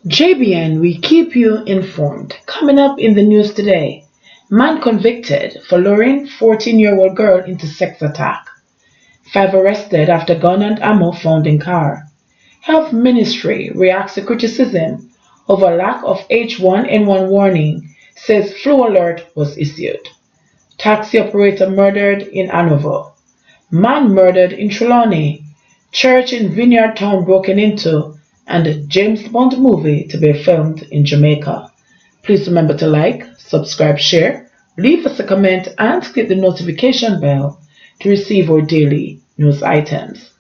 JBN, we keep you informed. Coming up in the news today, man convicted for luring 14-year-old girl into sex attack. 5 arrested after gun and ammo found in car. Health Ministry reacts to criticism over lack of H1N1 warning, says flu alert was issued. Taxi operator murdered in Hanover. Man murdered in Trelawney. Church in Vineyard Town broken into, and James Bond movie to be filmed in Jamaica. Please remember to like, subscribe, share, leave us a comment, and click the notification bell to receive our daily news items.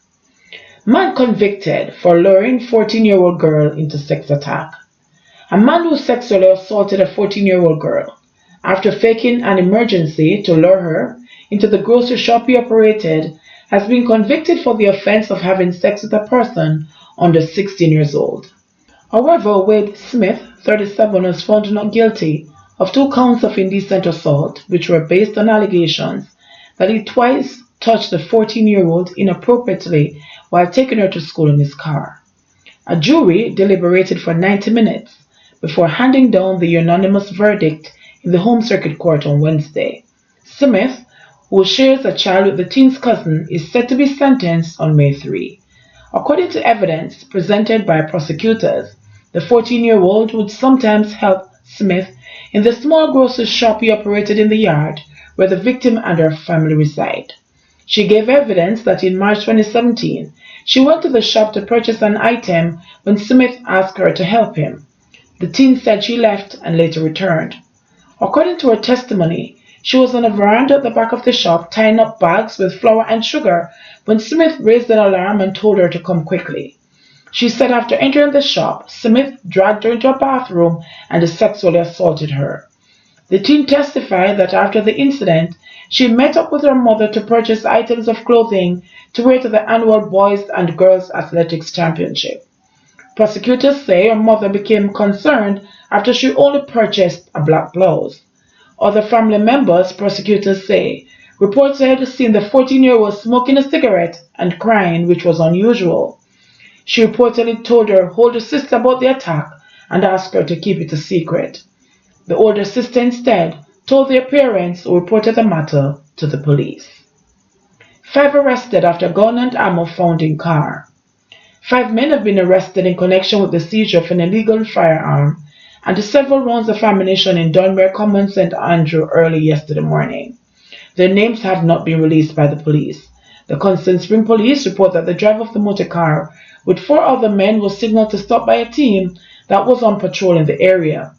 Man convicted for luring 14-year-old girl into sex attack. A man who sexually assaulted a 14-year-old girl after faking an emergency to lure her into the grocery shop he operated has been convicted for the offense of having sex with a person under 16 years old. However, Wade Smith, 37, was found not guilty of 2 counts of indecent assault, which were based on allegations that he twice touched the 14-year-old inappropriately while taking her to school in his car. A jury deliberated for 90 minutes before handing down the unanimous verdict in the Home Circuit Court on Wednesday. Smith, who shares a child with the teen's cousin, is set to be sentenced on May 3. According to evidence presented by prosecutors, the 14-year-old would sometimes help Smith in the small grocery shop he operated in the yard where the victim and her family reside. She gave evidence that in March 2017, she went to the shop to purchase an item when Smith asked her to help him. The teen said she left and later returned. According to her testimony, she was on a veranda at the back of the shop tying up bags with flour and sugar when Smith raised an alarm and told her to come quickly. She said after entering the shop, Smith dragged her into a bathroom and sexually assaulted her. The teen testified that after the incident, she met up with her mother to purchase items of clothing to wear to the annual Boys and Girls Athletics Championship. Prosecutors say her mother became concerned after she only purchased a black blouse. Other family members, prosecutors say, reported seeing the 14-year-old smoking a cigarette and crying, which was unusual. She reportedly told her older sister about the attack and asked her to keep it a secret. The older sister instead told their parents, who reported the matter to the police. 5 arrested after gun and ammo found in car. 5 men have been arrested in connection with the seizure of an illegal firearm and several rounds of ammunition in Dunbar Common, St. Andrew early yesterday morning. Their names have not been released by the police. The Constant Spring police report that the driver of the motor car with 4 other men was signaled to stop by a team that was on patrol in the area.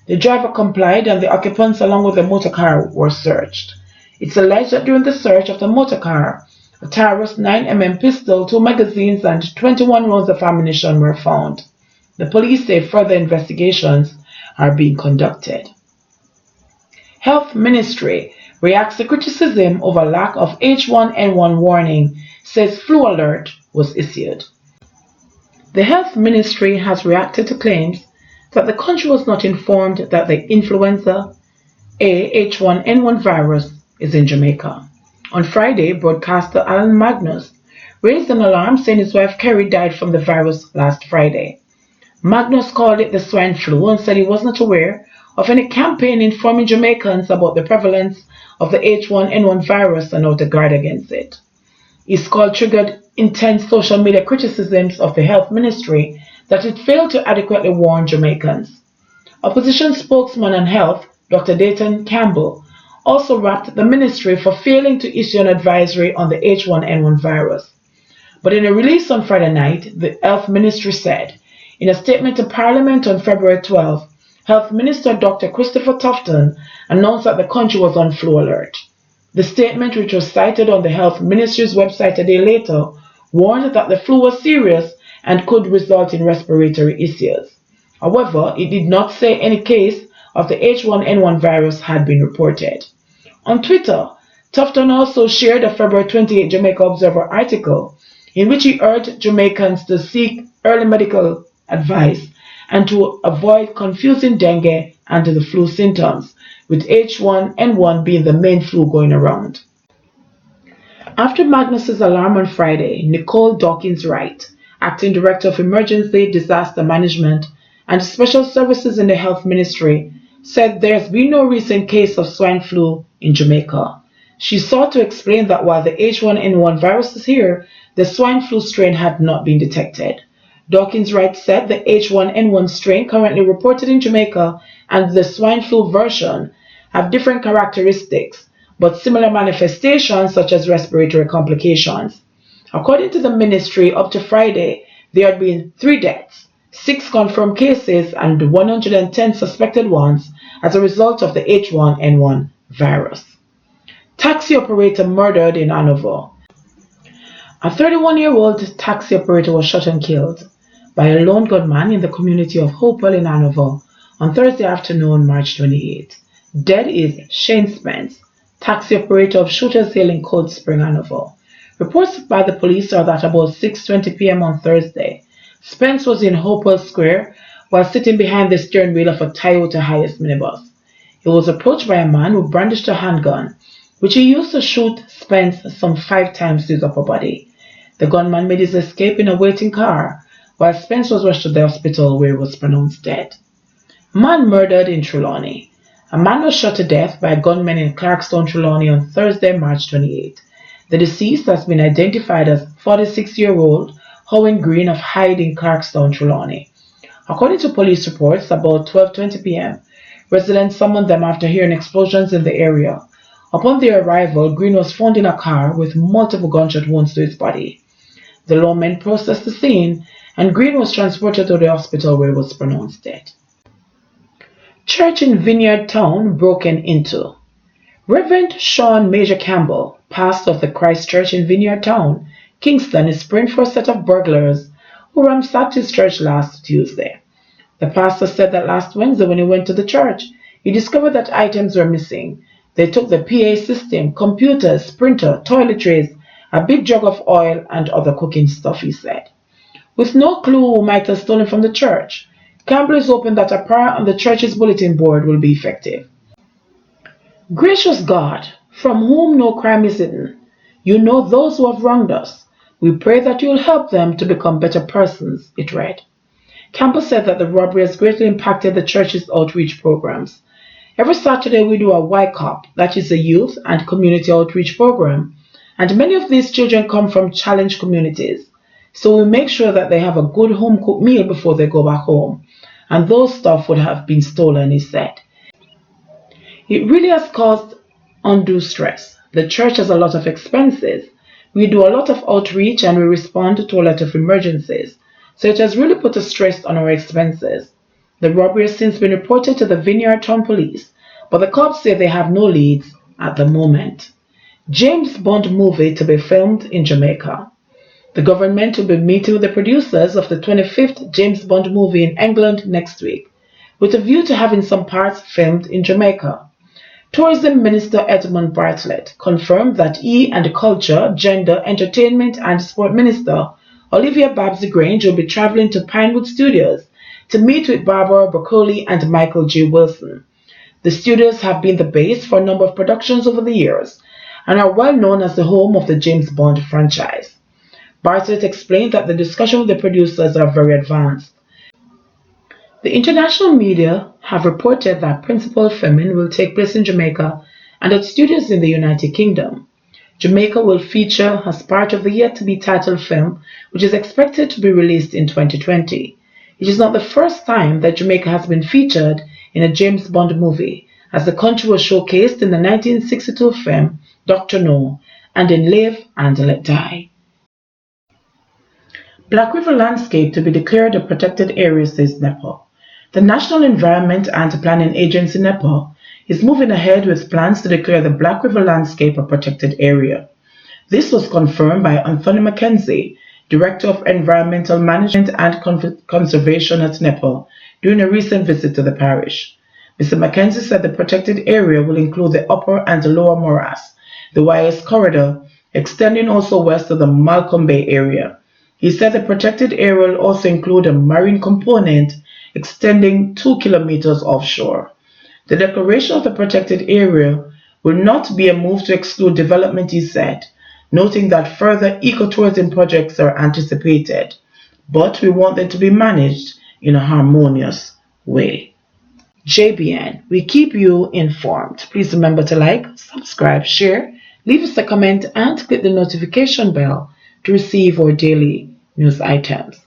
The driver complied and the occupants along with the motor car were searched. It's alleged that during the search of the motor car, a Taurus 9mm pistol, 2 magazines and 21 rounds of ammunition were found. The police say further investigations are being conducted. Health Ministry reacts to criticism over lack of H1N1 warning, says flu alert was issued. The Health Ministry has reacted to claims that the country was not informed that the influenza A H1N1 virus is in Jamaica. On Friday, broadcaster Alan Magnus raised an alarm saying his wife Kerry died from the virus last Friday. Magnus called it the swine flu and said he was not aware of any campaign informing Jamaicans about the prevalence of the H1N1 virus and how to guard against it. His call triggered intense social media criticisms of the Health Ministry that it failed to adequately warn Jamaicans. Opposition spokesman on health, Dr. Dayton Campbell, also rapped the ministry for failing to issue an advisory on the H1N1 virus. But in a release on Friday night, the Health Ministry said, in a statement to Parliament on February 12, Health Minister Dr. Christopher Tufton announced that the country was on flu alert. The statement, which was cited on the Health Ministry's website a day later, warned that the flu was serious and could result in respiratory issues. However, it did not say any case of the H1N1 virus had been reported. On Twitter, Tufton also shared a February 28 Jamaica Observer article in which he urged Jamaicans to seek early medical advice and to avoid confusing dengue and the flu symptoms, with H1N1 being the main flu going around. After Magnus's alarm on Friday, Nicole Dawkins-Wright, Acting Director of Emergency Disaster Management and Special Services in the Health Ministry, said there has been no recent case of swine flu in Jamaica. She sought to explain that while the H1N1 virus is here, the swine flu strain had not been detected. Dawkins-Wright said the H1N1 strain currently reported in Jamaica and the swine flu version have different characteristics, but similar manifestations such as respiratory complications. According to the ministry, up to Friday, there had been 3 deaths, 6 confirmed cases, and 110 suspected ones as a result of the H1N1 virus. Taxi operator murdered in Hanover. A 31-year-old taxi operator was shot and killed by a lone gunman in the community of Hopewell in Hanover on Thursday afternoon, March 28. Dead is Shane Spence, taxi operator of Shooters Hill in Cold Spring, Hanover. Reports by the police are that about 6:20 p.m. on Thursday, Spence was in Hopewell Square while sitting behind the steering wheel of a Toyota Hiace minibus. He was approached by a man who brandished a handgun, which he used to shoot Spence some 5 times to his upper body. The gunman made his escape in a waiting car, while Spence was rushed to the hospital where he was pronounced dead. Man murdered in Trelawney. A man was shot to death by a gunman in Clarkstown, Trelawney on Thursday, March 28. The deceased has been identified as 46-year-old Howen Green of Hyde in Clarkstown, Trelawney. According to police reports, about 12:20 p.m., residents summoned them after hearing explosions in the area. Upon their arrival, Green was found in a car with multiple gunshot wounds to his body. The lawmen processed the scene, and Green was transported to the hospital where he was pronounced dead. Church in Vineyard Town broken into. Reverend Sean Major Campbell, pastor of the Christ Church in Vineyard Town, Kingston, is praying for a set of burglars who ransacked his church last Tuesday. The pastor said that last Wednesday when he went to the church, he discovered that items were missing. They took the PA system, computers, printer, toiletries, a big jug of oil, and other cooking stuff, he said. With no clue who might have stolen from the church, Campbell is hoping that a prayer on the church's bulletin board will be effective. Gracious God, from whom no crime is hidden, you know those who have wronged us. We pray that you will help them to become better persons, it read. Campbell said that the robbery has greatly impacted the church's outreach programs. Every Saturday we do a YCOP, that is a youth and community outreach program, and many of these children come from challenged communities. So we make sure that they have a good home-cooked meal before they go back home, and those stuff would have been stolen, he said. It really has caused undue stress. The church has a lot of expenses. We do a lot of outreach and we respond to a lot of emergencies. So it has really put a stress on our expenses. The robbery has since been reported to the Vineyard Town Police, but the cops say they have no leads at the moment. James Bond movie to be filmed in Jamaica. The government will be meeting with the producers of the 25th James Bond movie in England next week, with a view to having some parts filmed in Jamaica. Tourism Minister Edmund Bartlett confirmed that he and the Culture, Gender, Entertainment and Sport Minister Olivia Babs-Grange will be traveling to Pinewood Studios to meet with Barbara Broccoli and Michael J. Wilson. The studios have been the base for a number of productions over the years and are well known as the home of the James Bond franchise. Bartlett explained that the discussions with the producers are very advanced. The international media have reported that principal filming will take place in Jamaica and at studios in the United Kingdom. Jamaica will feature as part of the yet-to-be-titled film, which is expected to be released in 2020. It is not the first time that Jamaica has been featured in a James Bond movie, as the country was showcased in the 1962 film Dr. No and in Live and Let Die. Black River landscape to be declared a protected area, says NEPA. The National Environment and Planning Agency NEPA is moving ahead with plans to declare the Black River landscape a protected area. This was confirmed by Anthony Mackenzie, Director of Environmental Management and Conservation at NEPA, during a recent visit to the parish. Mr. Mackenzie said the protected area will include the upper and lower morass, the YS corridor, extending also west of the Malcolm Bay area. He said the protected area will also include a marine component extending 2 kilometers offshore. The declaration of the protected area will not be a move to exclude development, he said, noting that further ecotourism projects are anticipated, but we want them to be managed in a harmonious way. JBN, we keep you informed. Please remember to like, subscribe, share, leave us a comment, and click the notification bell to receive our daily news items.